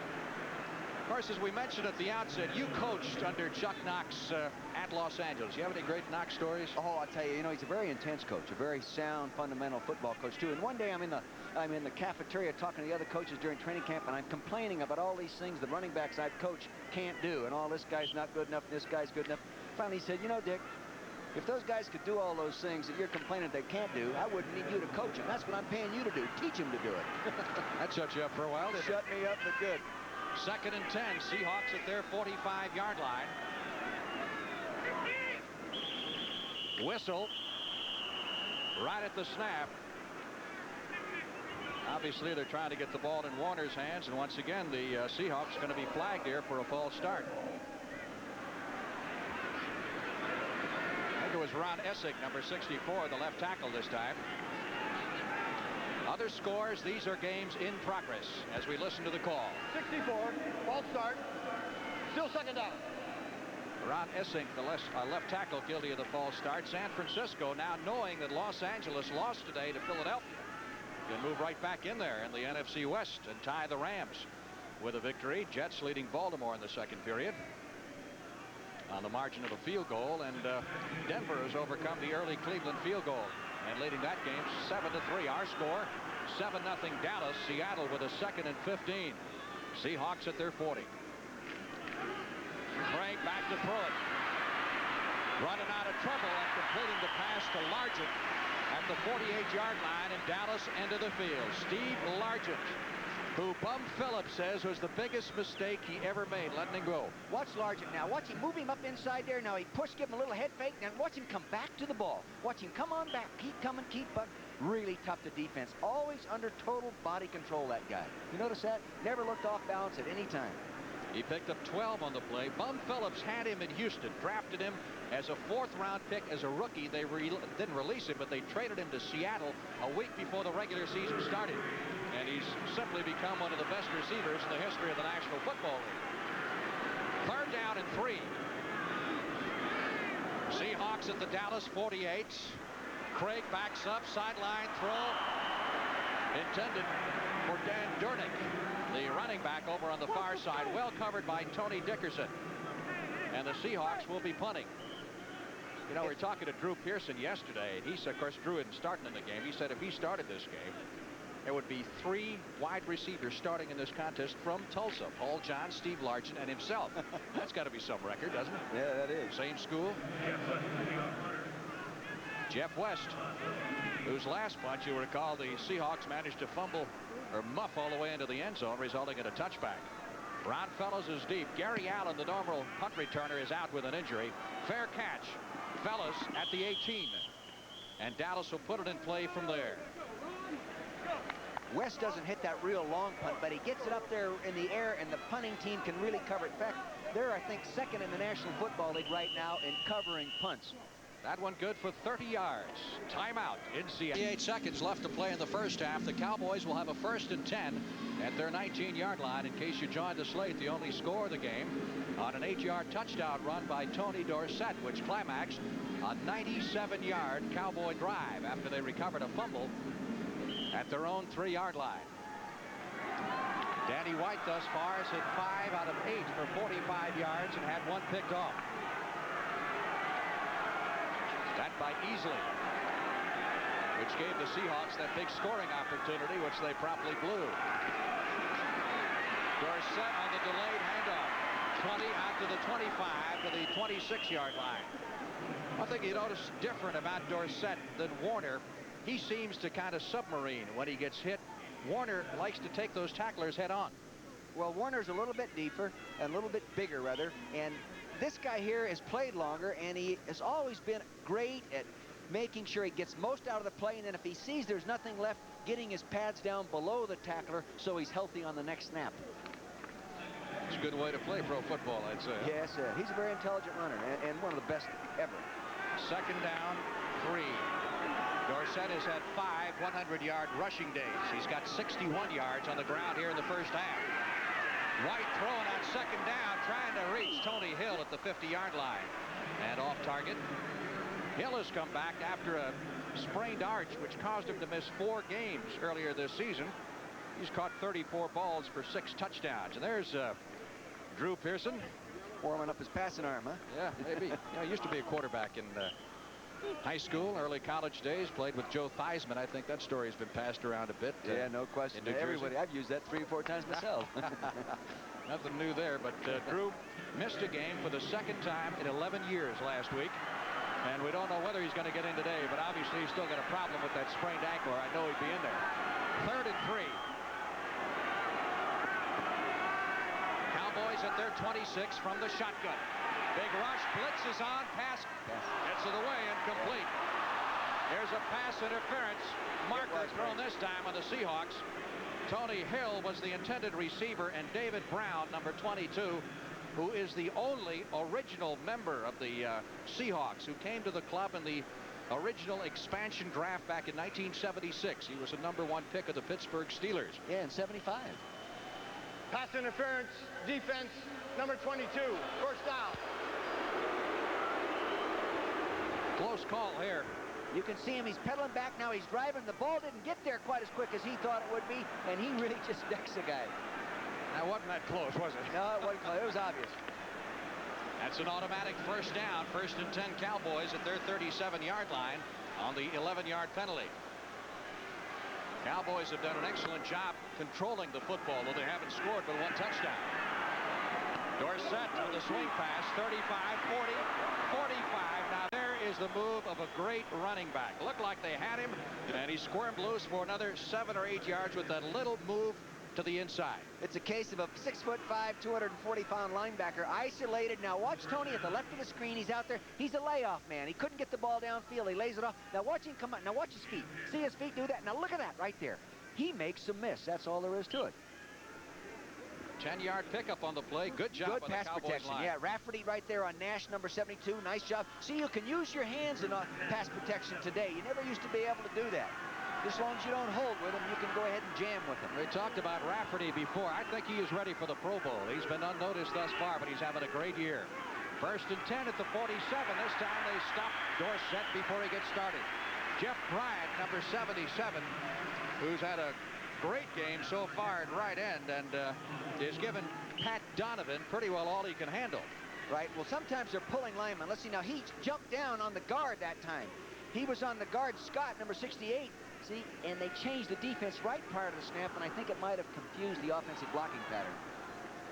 Speaker 1: Of course, as we mentioned at the outset, you coached under Chuck Knox at Los Angeles. You have any great Knox stories?
Speaker 3: Oh, I'll tell you, he's a very intense coach, a very sound, fundamental football coach, too. And one day I'm in the cafeteria talking to the other coaches during training camp, and I'm complaining about all these things the running backs I've coached can't do, and all this guy's not good enough, and this guy's good enough. Finally, he said, Dick, if those guys could do all those things that you're complaining they can't do, I wouldn't need you to coach them. That's what I'm paying you to do. Teach them to do it.
Speaker 1: That shut you up for a while, didn't it?
Speaker 3: Shut me up, but good.
Speaker 1: 2nd and 10, Seahawks at their 45-yard line. Whistle right at the snap. Obviously, they're trying to get the ball in Warner's hands, and once again, the Seahawks going to be flagged here for a false start. I think it was Ron Essig, number 64, the left tackle this time. Other scores, these are games in progress as we listen to the call.
Speaker 4: 64, false start, still 2nd down.
Speaker 1: Ron Essig, the left tackle, guilty of the false start. San Francisco, now knowing that Los Angeles lost today to Philadelphia, can move right back in there in the NFC West and tie the Rams with a victory. Jets leading Baltimore in the second period on the margin of a field goal, and Denver has overcome the early Cleveland field goal and leading that game 7-3. Our score 7-0 Dallas. Seattle with a 2nd and 15. Seahawks at their 40. Craig back to throw it. Running out of trouble and completing the pass to Largent at the 48-yard line, and Dallas into the field. Steve Largent, who Bum Phillips says was the biggest mistake he ever made, letting him go.
Speaker 3: Watch Largent now. Watch him move him up inside there. Now he give him a little head fake, and watch him come back to the ball. Watch him come on back. Keep coming, keep up. Really tough to defense. Always under total body control, that guy. You notice that? Never looked off balance at any time.
Speaker 1: He picked up 12 on the play. Bum Phillips had him in Houston, drafted him as a 4th-round pick as a rookie. They didn't release him, but they traded him to Seattle a week before the regular season started. And he's simply become one of the best receivers in the history of the National Football League. 3rd down and 3. Seahawks at the Dallas 48. Craig backs up, sideline throw intended for Dan Durnick, the running back over on the far side, well covered by Tony Dickerson. And the Seahawks will be punting. We were talking to Drew Pearson yesterday, and he said, of course, Drew isn't starting in the game. He said if he started this game, there would be 3 wide receivers starting in this contest from Tulsa: Paul Johns, Steve Largent, and himself. That's got to be some record, doesn't it?
Speaker 3: Yeah, that is.
Speaker 1: Same school. Jeff West, whose last punch, you recall, the Seahawks managed to fumble or muff all the way into the end zone, resulting in a touchback. Ron Fellows is deep. Gary Allen, the normal punt returner, is out with an injury. Fair catch. Fellows at the 18. And Dallas will put it in play from there.
Speaker 3: West doesn't hit that real long punt, but he gets it up there in the air, and the punting team can really cover it. In fact, they're, I think, 2nd in the National Football League right now in covering punts.
Speaker 1: That one good for 30 yards. Timeout in Seattle. 8 seconds left to play in the first half. The Cowboys will have a 1st and 10 at their 19-yard line. In case you joined the slate, the only score of the game on an 8-yard touchdown run by Tony Dorsett, which climaxed a 97-yard Cowboy drive after they recovered a fumble at their own 3-yard line. Danny White thus far has hit 5 out of 8 for 45 yards and had 1 picked off. That by Easley, which gave the Seahawks that big scoring opportunity, which they promptly blew. Dorsett on the delayed handoff. 20 out to the 25 to the 26-yard line. One thing you notice different about Dorsett than Warner, he seems to kind of submarine when he gets hit Warner likes to take those tacklers head on.
Speaker 3: Well, Warner's a little bit deeper and a little bit bigger, rather. And this guy here has played longer, and he has always been great at making sure he gets most out of the play. And then if he sees there's nothing left, getting his pads down below the tackler so he's healthy on the next snap.
Speaker 1: It's a good way to play pro football, I'd say.
Speaker 3: Yes, he's a very intelligent runner and one of the best ever.
Speaker 1: Second down, 3. Dorsett has had 5 100-yard rushing days. He's got 61 yards on the ground here in the first half. White throwing on second down, trying to reach Tony Hill at the 50-yard line. And off target. Hill has come back after a sprained arch, which caused him to miss 4 games earlier this season. He's caught 34 balls for 6 touchdowns. And there's Drew Pearson.
Speaker 3: Warming up his passing arm, huh?
Speaker 1: Yeah, maybe. He used to be a quarterback in high school, early college days. Played with Joe Theismann. I think that story's been passed around a bit.
Speaker 3: Yeah, no question. Everybody, I've used that 3 or 4 times myself.
Speaker 1: Nothing new there, but Drew missed a game for the second time in 11 years last week. And we don't know whether he's going to get in today, but obviously he's still got a problem with that sprained ankle, or I know he'd be in there. 3rd and 3. Cowboys at their 26 from the shotgun. Big rush, blitz is on, pass gets it away, incomplete. There's a pass interference marker thrown this time on the Seahawks. Tony Hill was the intended receiver, and David Brown, number 22, who is the only original member of the Seahawks who came to the club in the original expansion draft back in 1976. He was a #1 pick of the Pittsburgh Steelers.
Speaker 3: Yeah, in 75.
Speaker 4: Pass interference, defense, number 22, first down.
Speaker 1: Close call here.
Speaker 3: You can see him, he's pedaling back now, he's driving. The ball didn't get there quite as quick as he thought it would be, and he really just decks the guy.
Speaker 1: That wasn't that close, was it?
Speaker 3: No, it wasn't close. It was obvious.
Speaker 1: That's an automatic first down. 1st and 10 Cowboys at their 37-yard line on the 11-yard penalty. Cowboys have done an excellent job controlling the football, though they haven't scored but 1 touchdown. Dorsett on the swing pass, 35, 40, 45. Now there is the move of a great running back. Looked like they had him, and he squirmed loose for another 7 or 8 yards with that little move to the inside.
Speaker 3: It's a case of a 6'5", 240-pound linebacker, isolated. Now watch Tony at the left of the screen. He's out there. He's a layoff man. He couldn't get the ball downfield. He lays it off. Now watch him come out. Now watch his feet. See his feet do that? Now look at that right there. He makes a miss. That's all there is to it.
Speaker 1: 10-yard pickup on the play. Good job
Speaker 3: Good
Speaker 1: on
Speaker 3: pass
Speaker 1: the Cowboys
Speaker 3: protection.
Speaker 1: line.
Speaker 3: Yeah, Rafferty right there on Nash, number 72. Nice job. See, you can use your hands in pass protection today. You never used to be able to do that. As long as you don't hold with him, you can go ahead and jam with him.
Speaker 1: We talked about Rafferty before. I think he is ready for the Pro Bowl. He's been unnoticed thus far, but he's having a great year. 1st and 10 at the 47. This time they stop Dorsett before he gets started. Jeff Bryant, number 77, who's had a great game so far at right end, and is given Pat Donovan pretty well all he can handle.
Speaker 3: Right. Well, sometimes they're pulling linemen. Let's see. Now, he jumped down on the guard that time. He was on the guard, Scott, number 68. See, and they changed the defense right prior to the snap, and I think it might have confused the offensive blocking pattern.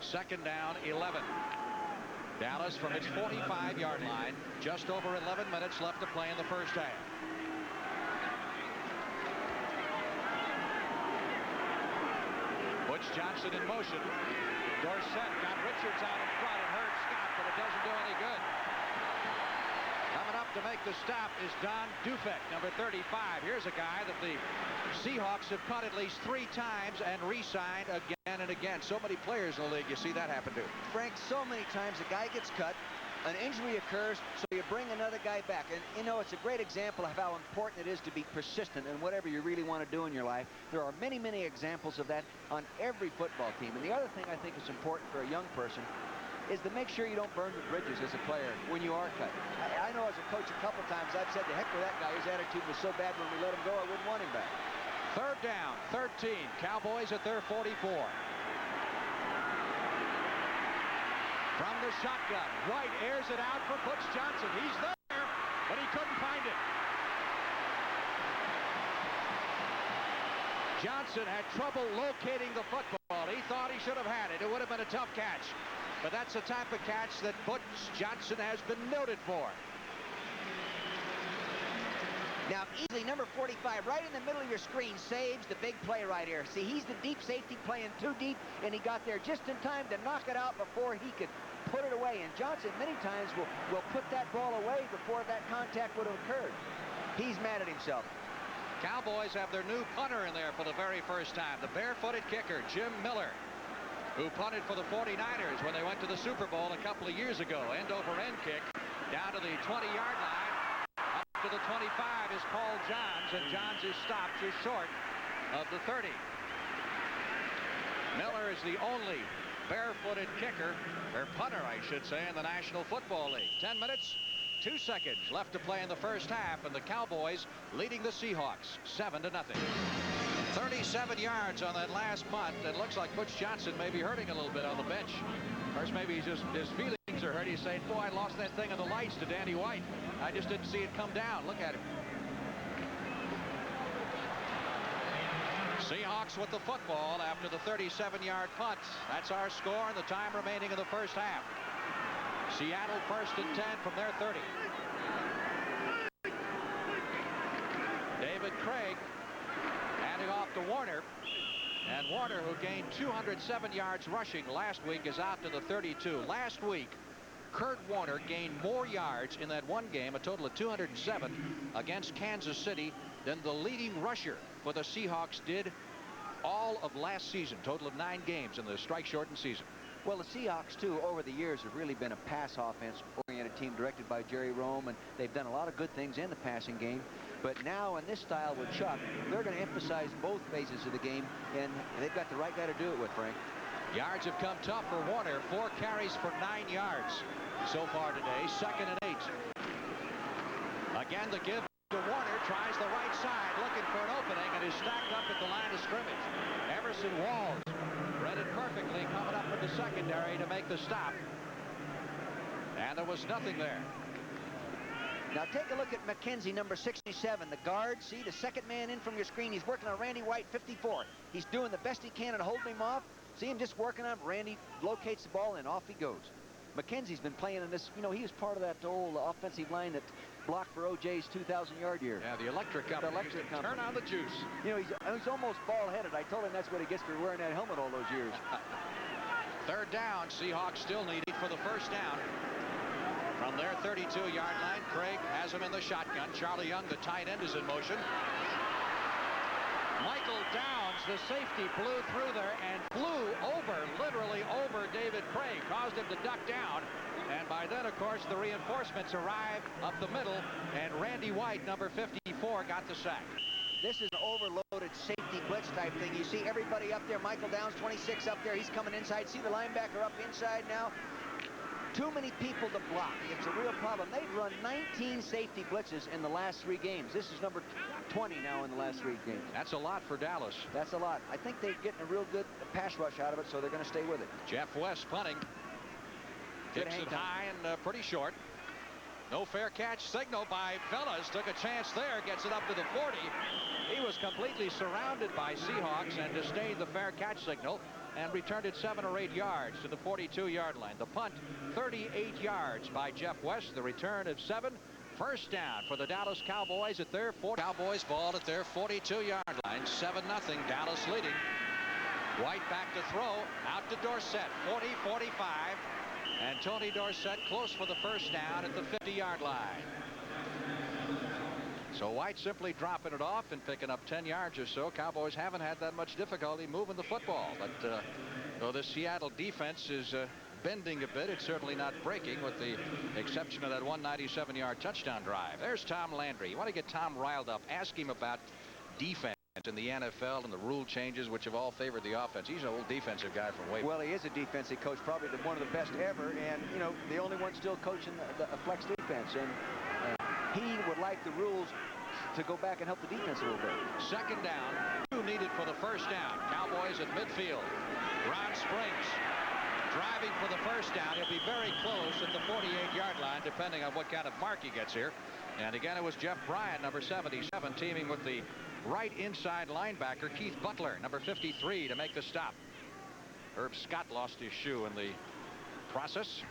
Speaker 1: 2nd down, 11. Dallas from its 45-yard line. Just over 11 minutes left to play in the first half. Butch Johnson in motion. Dorsett got Richards out in front. It hurt Scott, but it doesn't do any good. Coming up to make the stop is Don Dufek, number 35. Here's a guy that the Seahawks have cut at least 3 times and re-signed again and again. So many players in the league, you see that happen to.
Speaker 3: Frank, so many times a guy gets cut, an injury occurs, so you bring another guy back. And, you know, it's a great example of how important it is to be persistent in whatever you really want to do in your life. There are many, many examples of that on every football team. And the other thing I think is important for a young person is to make sure you don't burn the bridges as a player when you are cut. I know as a coach a couple times I've said, to heck with that guy. His attitude was so bad when we let him go, I wouldn't want him back.
Speaker 1: 3rd down, 13. Cowboys at their 44. From the shotgun, White airs it out for Butch Johnson. He's there, but he couldn't find it. Johnson had trouble locating the football. He thought he should have had it. It would have been a tough catch. But that's the type of catch that Butch Johnson has been noted for.
Speaker 5: Now, easily, number 45, right in the middle of your screen, saves the big play right here. See, he's the deep safety playing too deep, and he got there just in time to knock it out before he could put it away. And Johnson many times will put that ball away before that contact would have occurred. He's mad at himself.
Speaker 1: Cowboys have their new punter in there for the very first time, the barefooted kicker, Jim Miller, who punted for the 49ers when they went to the Super Bowl a couple of years ago. End-over-end kick down to the 20-yard line. Up to the 25 is Paul Johns, and Johns is stopped just short of the 30. Miller is the only barefooted kicker, or punter, I should say, in the National Football League. 10 minutes. 2 seconds left to play in the first half, and the Cowboys leading the Seahawks 7-0. 37 yards on that last punt. It looks like Butch Johnson may be hurting a little bit on the bench. Of course, maybe he's just, his feelings are hurt. He's saying, boy, I lost that thing on the lights to Danny White. I just didn't see it come down. Look at him. Seahawks with the football after the 37-yard punt. That's our score and the time remaining in the first half. Seattle 1st and 10 from their 30. David Craig handing off to Warner. And Warner, who gained 207 yards rushing last week, is out to the 32. Last week, Kurt Warner gained more yards in that one game, a total of 207, against Kansas City than the leading rusher for the Seahawks did all of last season. Total of 9 games in the strike-shortened season.
Speaker 3: Well, the Seahawks, too, over the years have really been a pass offense-oriented team directed by Jerry Rome, and they've done a lot of good things in the passing game. But now in this style with Chuck, they're going to emphasize both phases of the game, and they've got the right guy to do it with, Frank.
Speaker 1: Yards have come tough for Warner. 4 carries for 9 yards so far today. 2nd and 8. Again, the give to Warner. Tries the right side, looking for an opening, and is stacked up at the line of scrimmage. Emerson Walls read it perfectly, coming up in the secondary to make the stop. And there was nothing there.
Speaker 5: Now take a look at McKenzie, number 67, the guard. See, the second man in from your screen. He's working on Randy White, 54. He's doing the best he can and holding him off. See him just working on him. Randy locates the ball, and off he goes. McKenzie's been playing in this, you know, he was part of that old offensive line that blocked for O.J.'s 2,000-yard year.
Speaker 1: Yeah, the electric company.
Speaker 3: The electric company.
Speaker 1: Turn on the juice.
Speaker 3: You know, he's almost bald-headed. I told him that's what he gets for wearing that helmet all those years.
Speaker 1: 3rd down. Seahawks still needing for the first down. From their 32-yard line, Craig has him in the shotgun. Charlie Young, the tight end, is in motion. Michael Downs, the safety, blew through there and flew over, literally over David Craig, caused him to duck down. And by then, of course, the reinforcements arrived up the middle, and Randy White, number 54, got the sack.
Speaker 5: This is an overloaded safety blitz type thing. You see everybody up there. Michael Downs, 26 up there. He's coming inside. See the linebacker up inside now. Too many people to block. It's a real problem. They've run 19 safety blitzes in the last 3 games. This is number 20 now in the last 3 games.
Speaker 1: That's a lot for Dallas.
Speaker 3: That's a lot. I think they're getting a real good pass rush out of it, so they're going to stay with it.
Speaker 1: Jeff West punting. Kicks it high and pretty short. No fair catch signal by Fellas. Took a chance there. Gets it up to the 40. He was completely surrounded by Seahawks and disdained the fair catch signal and returned it 7 or 8 yards to the 42-yard line. The punt, 38 yards by Jeff West. The return of 7. First down for the Dallas Cowboys at their 40. Cowboys ball at their 42-yard line. 7-0. Dallas leading. White back to throw. Out to Dorsett. 40-45. And Tony Dorsett close for the first down at the 50-yard line. So White simply dropping it off and picking up 10 yards or so. Cowboys haven't had that much difficulty moving the football. But though the Seattle defense is bending a bit, it's certainly not breaking, with the exception of that 197-yard touchdown drive. There's Tom Landry. You want to get Tom riled up. Ask him about defense in the NFL and the rule changes which have all favored the offense. He's an old defensive guy from way back.
Speaker 3: Well, he is a defensive coach, probably one of the best ever, and you know, the only one still coaching the flex defense, and he would like the rules to go back and help the defense a little bit. 2nd down. 2 needed for the first down. Cowboys at midfield. Ron Springs driving for the first down. He'll be very close at the 48-yard line, depending on what kind of mark he gets here. And again, it was Jeff Bryant, number 77, teaming with the right inside linebacker Keith Butler, number 53, to make the stop. Herb Scott lost his shoe in the process.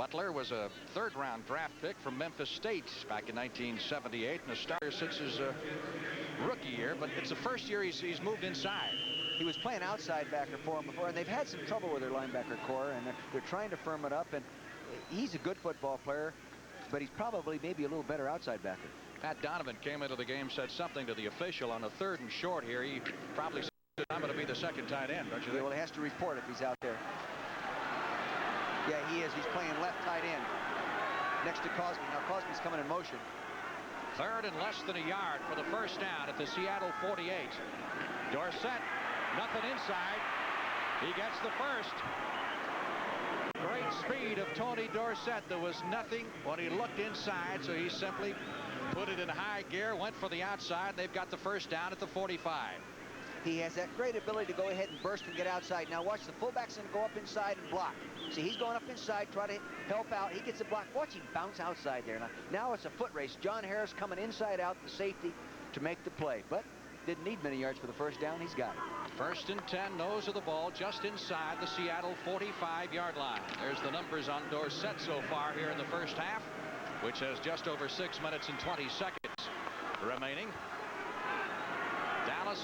Speaker 1: Butler was a third-round draft pick from Memphis State back in 1978, and a starter since his rookie year. But it's the first year he's moved inside.
Speaker 5: He was playing outside backer for him before, and they've had some trouble with their linebacker core, and they're trying to firm it up. And he's a good football player, but he's probably maybe a little better outside backer.
Speaker 1: Pat Donovan came into the game, said something to the official on a 3rd and short here. He probably said, "I'm going to be the second tight end," don't you think?
Speaker 5: Yeah, well, he has to report if he's out there. Yeah, he is. He's playing left tight end next to Cosby. Now Cosby's coming in motion.
Speaker 1: 3rd and less than a yard for the first down at the Seattle 48. Dorsett, nothing inside. He gets the first. Great speed of Tony Dorsett. There was nothing when he looked inside, so he simply put it in high gear, went for the outside. They've got the first down at the 45.
Speaker 5: He has that great ability to go ahead and burst and get outside. Now watch, the fullback's going to go up inside and block. See, he's going up inside, try to help out. He gets a block. Watch him bounce outside there. Now it's a foot race. John Harris coming inside out, the safety, to make the play. But didn't need many yards for the first down. He's got it.
Speaker 1: 1st and 10, nose of the ball just inside the Seattle 45-yard line. There's the numbers on Dorsett so far here in the first half, which has just over 6 minutes and 20 seconds remaining. Dallas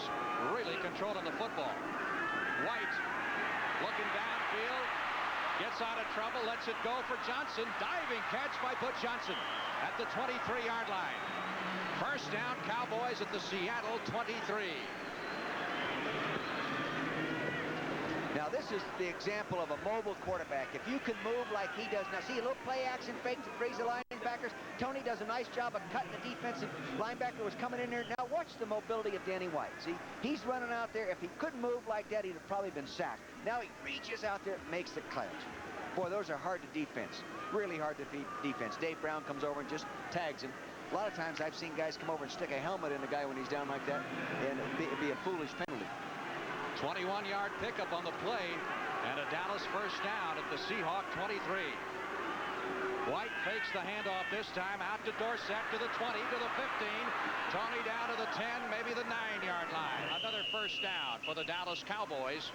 Speaker 1: really controlling the football. White looking downfield, gets out of trouble, lets it go for Johnson. Diving catch by Butch Johnson at the 23-yard line. First down, Cowboys at the Seattle 23.
Speaker 5: Now this is the example of a mobile quarterback. If you can move like he does. Now see a little play action fake to freeze the linebackers. Tony does a nice job of cutting the defensive linebacker was coming in there. Now watch the mobility of Danny White. See, he's running out there. If he couldn't move like that, he'd have probably been sacked. Now he reaches out there and makes the catch. Boy, those are hard to defense. Really hard to defense. Dave Brown comes over and just tags him. A lot of times I've seen guys come over and stick a helmet in the guy when he's down like that, and it'd be a foolish penalty.
Speaker 1: 21-yard pickup on the play, and a Dallas first down at the Seahawk 23. White fakes the handoff this time out to Dorsett, to the 20, to the 15. Tony down to the 10, maybe the 9-yard line. Another first down for the Dallas Cowboys.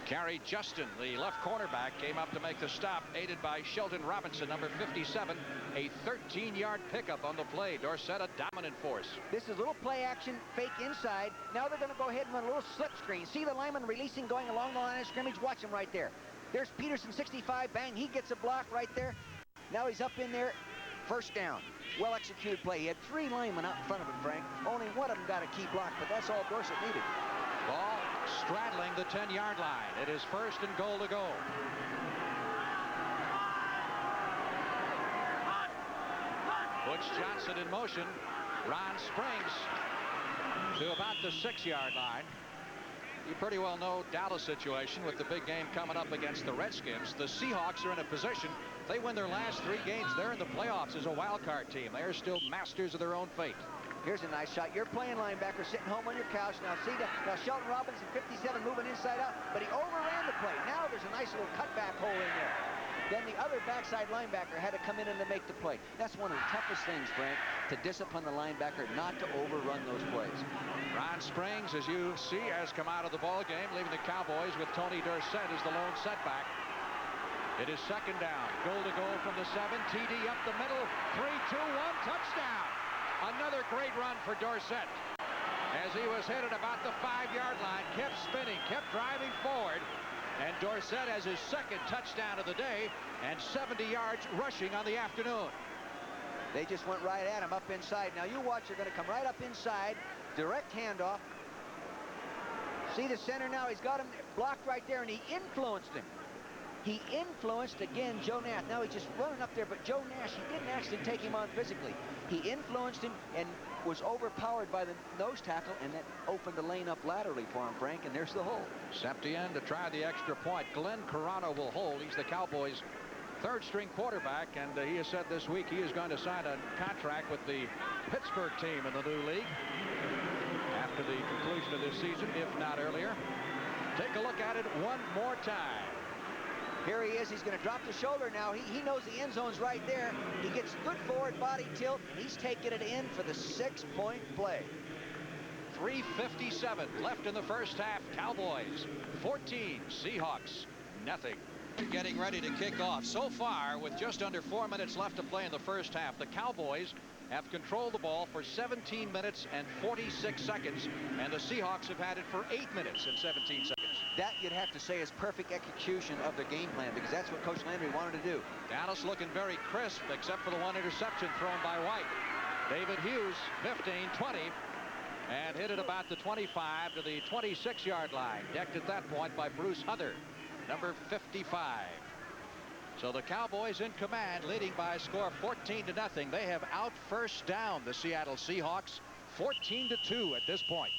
Speaker 1: Gary Justin, the left cornerback, came up to make the stop, aided by Shelton Robinson, number 57. A 13-yard pickup on the play. Dorsett, a dominant force.
Speaker 5: This is a little play action, fake inside. Now they're going to go ahead and run a little slip screen. See the lineman releasing, going along the line of scrimmage? Watch him right there. There's Peterson, 65, bang, he gets a block right there. Now he's up in there, first down. Well-executed play. He had 3 linemen out in front of him, Frank. Only one of them got a key block, but that's all Dorsett needed.
Speaker 1: Ball straddling the 10-yard line. It is 1st and goal to go. Butch Johnson in motion. Ron Springs to about the 6-yard line. You pretty well know Dallas' situation with the big game coming up against the Redskins. The Seahawks are in a position. They win their last 3 games. They're in the playoffs as a wild card team. They're still masters of their own fate.
Speaker 5: Here's a nice shot. You're playing linebacker, sitting home on your couch. Now see that. Now Shelton Robinson, 57, moving inside out, but he overran the play. Now there's a nice little cutback hole in there. Then the other backside linebacker had to come in and to make the play. That's one of the toughest things, Frank, to discipline the linebacker not to overrun those plays.
Speaker 1: Ron Springs, as you see, has come out of the ball game, leaving the Cowboys with Tony Dorsett as the lone setback. It is 2nd down. Goal to goal from the 7. TD up the middle. 3-2-1, touchdown. Another great run for Dorsett. As he was hit at about the 5-yard line, kept spinning, kept driving forward. And Dorsett has his 2nd touchdown of the day and 70 yards rushing on the afternoon.
Speaker 5: They just went right at him up inside. Now you watch, they're going to come right up inside. Direct handoff. See the center now? He's got him blocked right there, and he influenced him. He influenced, again, Joe Nash. Now he's just running up there, but Joe Nash, he didn't actually take him on physically. He influenced him and was overpowered by the nose tackle, and that opened the lane up laterally for him, Frank, and there's the hole.
Speaker 1: Septien to try the extra point. Glenn Carano will hold. He's the Cowboys' 3rd-string quarterback, and he has said this week he is going to sign a contract with the Pittsburgh team in the new league after the conclusion of this season, if not earlier. Take a look at it one more time.
Speaker 5: Here he is. He's going to drop the shoulder now. He knows the end zone's right there. He gets good forward body tilt. He's taking it in for the 6-point play.
Speaker 1: 3:57 left in the first half. Cowboys 14, Seahawks nothing. getting ready to kick off. So far, with just under 4 minutes left to play in the first half, the Cowboys have controlled the ball for 17 minutes and 46 seconds, and the Seahawks have had it for 8 minutes and 17 seconds.
Speaker 5: That, you'd have to say, is perfect execution of the game plan, because that's what Coach Landry wanted to do.
Speaker 1: Dallas looking very crisp, except for the one interception thrown by White. David Hughes, 15-20, and hit it about the 25 to the 26-yard line. Decked at that point by Bruce Huther, number 55. So the Cowboys in command, leading by a score of 14-0. They have out first down the Seattle Seahawks, 14-2 at this point.